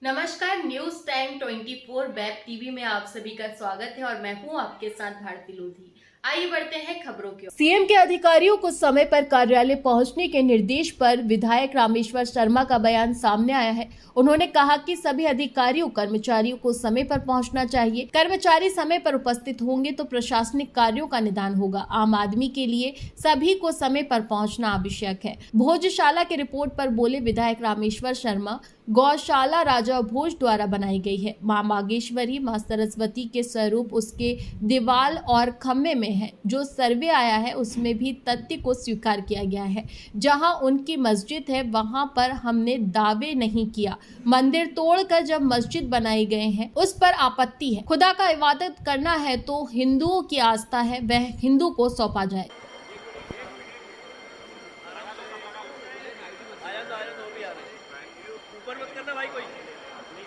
नमस्कार, news time 24 web TV में आप सभी का स्वागत है और मैं हूं आपके साथ भारती लोधी। आइए बढ़ते हैं खबरों की ओर। सीएम के अधिकारियों को समय पर कार्यालय पहुंचने के निर्देश पर विधायक रामेश्वर शर्मा का बयान सामने आया है। उन्होंने कहा कि सभी अधिकारियों कर्मचारियों को समय पर पहुंचना चाहिए। कर्मचारी समय पर उपस्थित होंगे तो प्रशासनिक कार्यों का निदान होगा। आम आदमी के लिए सभी को समय पर पहुंचना आवश्यक है। भोजशाला की रिपोर्ट पर बोले विधायक रामेश्वर शर्मा, गौशाला राजा भोज द्वारा बनाई गई है। मां बागेश्वरी, मां सरस्वती के स्वरूप उसके दीवाल और खम्भे में है। जो सर्वे आया है उसमें भी तथ्य को स्वीकार किया गया है। जहां उनकी मस्जिद है वहां पर हमने दावे नहीं किया। मंदिर तोड़कर जब मस्जिद बनाई गए हैं उस पर आपत्ति है। खुदा का इबादत करना है तो हिंदुओं की आस्था है, वह हिंदू को सौंपा जाए।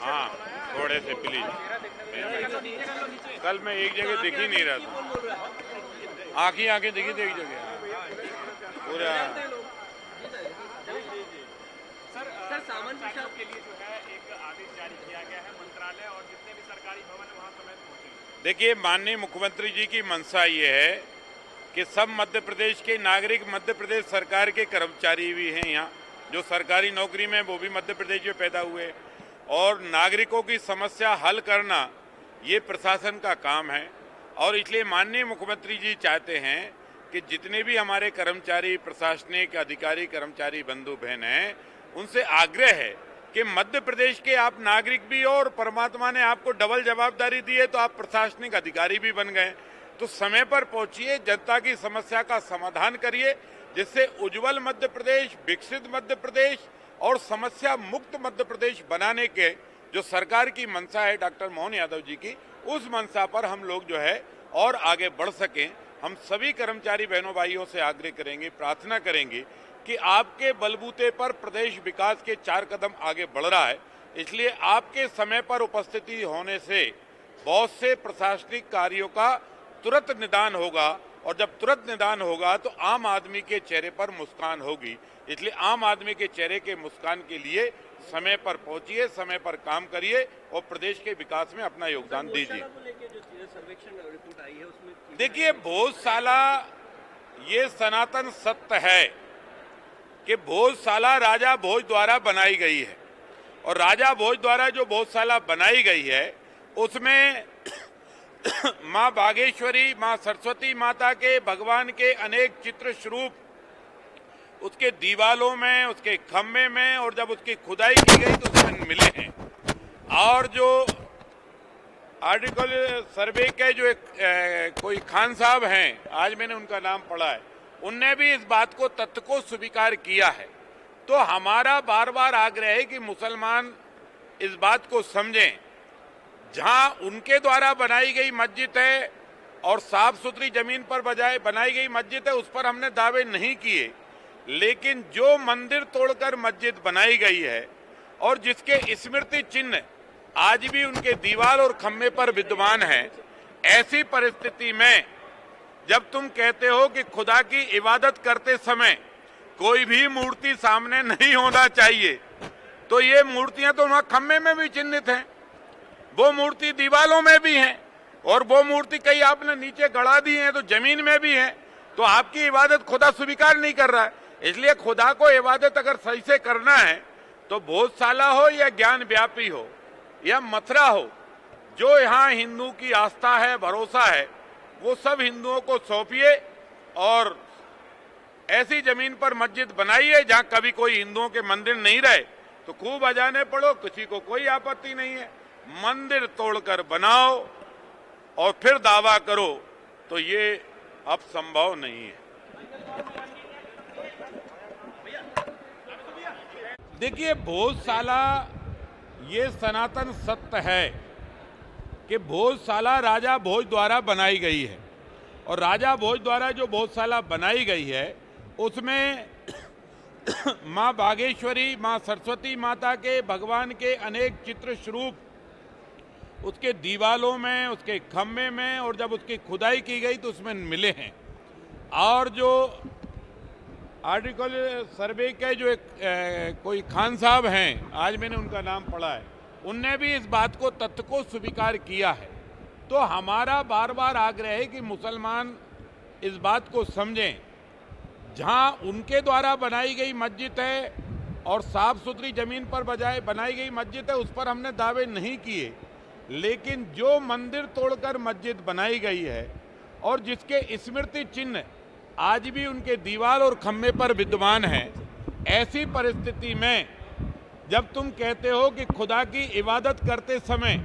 हाँ, थोड़े से प्लीज। कल मैं एक जगह दिख ही नहीं रहा था, आंखें दिखी थी एक जगह पूरा। सर सामान पेशा के लिए जो है एक आदेश जारी किया गया है। मंत्रालय और जितने भी सरकारी भवन है वहाँ समय पहुँचे। देखिए, माननीय मुख्यमंत्री जी की मंशा ये है कि सब मध्य प्रदेश के नागरिक, मध्य प्रदेश सरकार के कर्मचारी भी हैं यहाँ, जो सरकारी नौकरी में वो भी मध्य प्रदेश में पैदा हुए, और नागरिकों की समस्या हल करना ये प्रशासन का काम है। और इसलिए माननीय मुख्यमंत्री जी चाहते हैं कि जितने भी हमारे कर्मचारी, प्रशासनिक अधिकारी, कर्मचारी बंधु बहन हैं, उनसे आग्रह है कि मध्य प्रदेश के आप नागरिक भी हो और परमात्मा ने आपको डबल जवाबदारी दी है, तो आप प्रशासनिक अधिकारी भी बन गए, तो समय पर पहुंचिए, जनता की समस्या का समाधान करिए, जिससे उज्जवल मध्य प्रदेश, विकसित मध्य प्रदेश और समस्या मुक्त मध्य प्रदेश बनाने के जो सरकार की मंशा है डॉक्टर मोहन यादव जी की, उस मंशा पर हम लोग जो है और आगे बढ़ सकें। हम सभी कर्मचारी बहनों भाइयों से आग्रह करेंगे, प्रार्थना करेंगे कि आपके बलबूते पर प्रदेश विकास के 4 कदम आगे बढ़ रहा है। इसलिए आपके समय पर उपस्थिति होने से बहुत से प्रशासनिक कार्यों का तुरंत निदान होगा, और जब तुरंत निदान होगा तो आम आदमी के चेहरे पर मुस्कान होगी। इसलिए आम आदमी के चेहरे के मुस्कान के लिए समय पर पहुंचिए, समय पर काम करिए और प्रदेश के विकास में अपना योगदान दीजिए। देखिए, भोजशाला ये सनातन सत्य है कि भोजशाला राजा भोज द्वारा बनाई गई है, और राजा भोज द्वारा जो भोजशाला बनाई गई है उसमें माँ बागेश्वरी, माँ सरस्वती माता के, भगवान के अनेक चित्र स्वरूप उसके दीवालों में, उसके खम्भे में, और जब उसकी खुदाई की गई तो उसमें मिले हैं। और जो आर्टिकल सर्वे के जो कोई खान साहब हैं, आज मैंने उनका नाम पढ़ा है, उनने भी इस बात को, तथ्य को स्वीकार किया है। तो हमारा बार बार आग्रह है कि मुसलमान इस बात को समझें, जहां उनके द्वारा बनाई गई मस्जिद है और साफ सुथरी जमीन पर बनाई गई मस्जिद है, उस पर हमने दावे नहीं किए, लेकिन जो मंदिर तोड़कर मस्जिद बनाई गई है और जिसके स्मृति चिन्ह आज भी उनके दीवार और खम्भे पर विद्यमान है, ऐसी परिस्थिति में जब तुम कहते हो कि खुदा की इबादत करते समय कोई भी मूर्ति सामने नहीं होना चाहिए, तो ये मूर्तियां तो वहां खम्भे में भी चिन्हित हैं, वो मूर्ति दीवालों में भी हैं, और वो मूर्ति कहीं आपने नीचे गड़ा दी है तो जमीन में भी है, तो आपकी इबादत खुदा स्वीकार नहीं कर रहा है। इसलिए खुदा को इबादत अगर सही से करना है तो भोजशाला हो या ज्ञान व्यापी हो या मथुरा हो, जो यहाँ हिंदू की आस्था है, भरोसा है, वो सब हिंदुओं को सौंपिए और ऐसी जमीन पर मस्जिद बनाइए जहाँ कभी कोई हिंदुओं के मंदिर नहीं रहे, तो खूब अजाने पढ़ो, किसी को कोई आपत्ति नहीं है। मंदिर तोड़कर बनाओ और फिर दावा करो, तो ये अब संभव नहीं है। देखिए, भोजशाला ये सनातन सत्य है कि भोजशाला राजा भोज द्वारा बनाई गई है, और राजा भोज द्वारा जो भोजशाला बनाई गई है उसमें माँ बागेश्वरी, माँ सरस्वती माता के, भगवान के अनेक चित्र स्वरूप उसके दीवालों में, उसके खम्भे में, और जब उसकी खुदाई की गई तो उसमें मिले हैं। और जो आर्टिकल सर्वे के जो कोई खान साहब हैं, आज मैंने उनका नाम पढ़ा है, उनने भी इस बात को तथ्य को स्वीकार किया है। तो हमारा बार बार आग्रह है कि मुसलमान इस बात को समझें, जहां उनके द्वारा बनाई गई मस्जिद है और साफ सुथरी जमीन पर बजाय बनाई गई मस्जिद है, उस पर हमने दावे नहीं किए, लेकिन जो मंदिर तोड़कर मस्जिद बनाई गई है और जिसके स्मृति चिन्ह आज भी उनके दीवार और खम्भे पर विद्यमान है, ऐसी परिस्थिति में जब तुम कहते हो कि खुदा की इबादत करते समय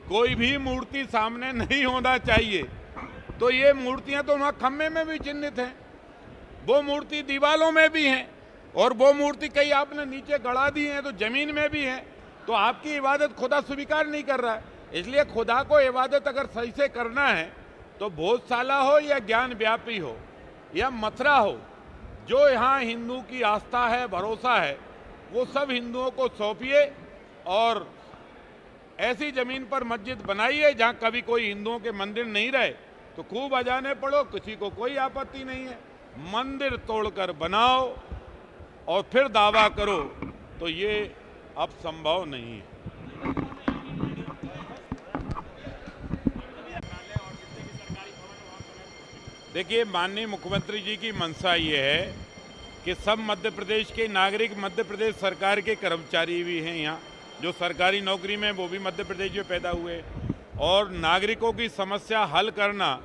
कोई भी मूर्ति सामने नहीं होना चाहिए, तो ये मूर्तियां तो वहाँ खम्भे में भी चिन्हित हैं, वो मूर्ति दीवालों में भी हैं, और वो मूर्ति कई आपने नीचे गड़ा दी है तो जमीन में भी है। तो आपकी इबादत खुदा स्वीकार नहीं कर रहा है। इसलिए खुदा को इबादत अगर सही से करना है तो भोजशाला हो या ज्ञान व्यापी हो या मथुरा हो, जो यहाँ हिंदू की आस्था है, भरोसा है, वो सब हिंदुओं को सौंपिए और ऐसी जमीन पर मस्जिद बनाइए जहाँ कभी कोई हिंदुओं के मंदिर नहीं रहे, तो खूब अजाने पढ़ो, किसी को कोई आपत्ति नहीं है। मंदिर तोड़कर बनाओ और फिर दावा करो, तो ये अब संभव नहीं है। देखिए, माननीय मुख्यमंत्री जी की मंशा ये है कि सब मध्य प्रदेश के नागरिक, मध्य प्रदेश सरकार के कर्मचारी भी हैं यहाँ, जो सरकारी नौकरी में वो भी मध्य प्रदेश में पैदा हुए, और नागरिकों की समस्या हल करना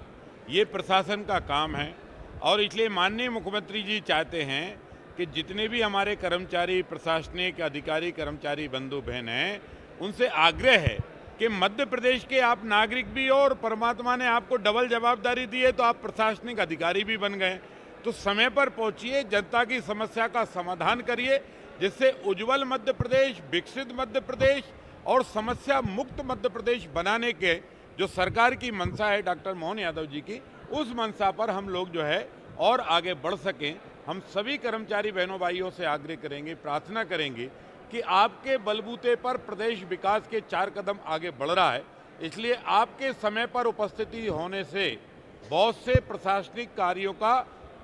ये प्रशासन का काम है। और इसलिए माननीय मुख्यमंत्री जी चाहते हैं कि जितने भी हमारे कर्मचारी, प्रशासनिक अधिकारी, कर्मचारी बंधु बहन हैं, उनसे आग्रह है कि मध्य प्रदेश के आप नागरिक भी हो और परमात्मा ने आपको डबल जवाबदारी दी है, तो आप प्रशासनिक अधिकारी भी बन गए। तो समय पर पहुंचिए, जनता की समस्या का समाधान करिए, जिससे उज्जवल मध्य प्रदेश, विकसित मध्य प्रदेश और समस्या मुक्त मध्य प्रदेश बनाने के जो सरकार की मंशा है डॉक्टर मोहन यादव जी की, उस मंशा पर हम लोग जो है और आगे बढ़ सकें। हम सभी कर्मचारी बहनों भाइयों से आग्रह करेंगे, प्रार्थना करेंगे कि आपके बलबूते पर प्रदेश विकास के 4 कदम आगे बढ़ रहा है। इसलिए आपके समय पर उपस्थिति होने से बहुत से प्रशासनिक कार्यों का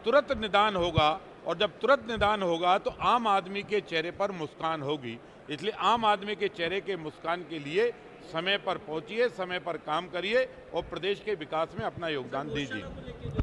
तुरंत निदान होगा, और जब तुरंत निदान होगा तो आम आदमी के चेहरे पर मुस्कान होगी। इसलिए आम आदमी के चेहरे के मुस्कान के लिए समय पर पहुंचिए, समय पर काम करिए और प्रदेश के विकास में अपना योगदान दीजिए।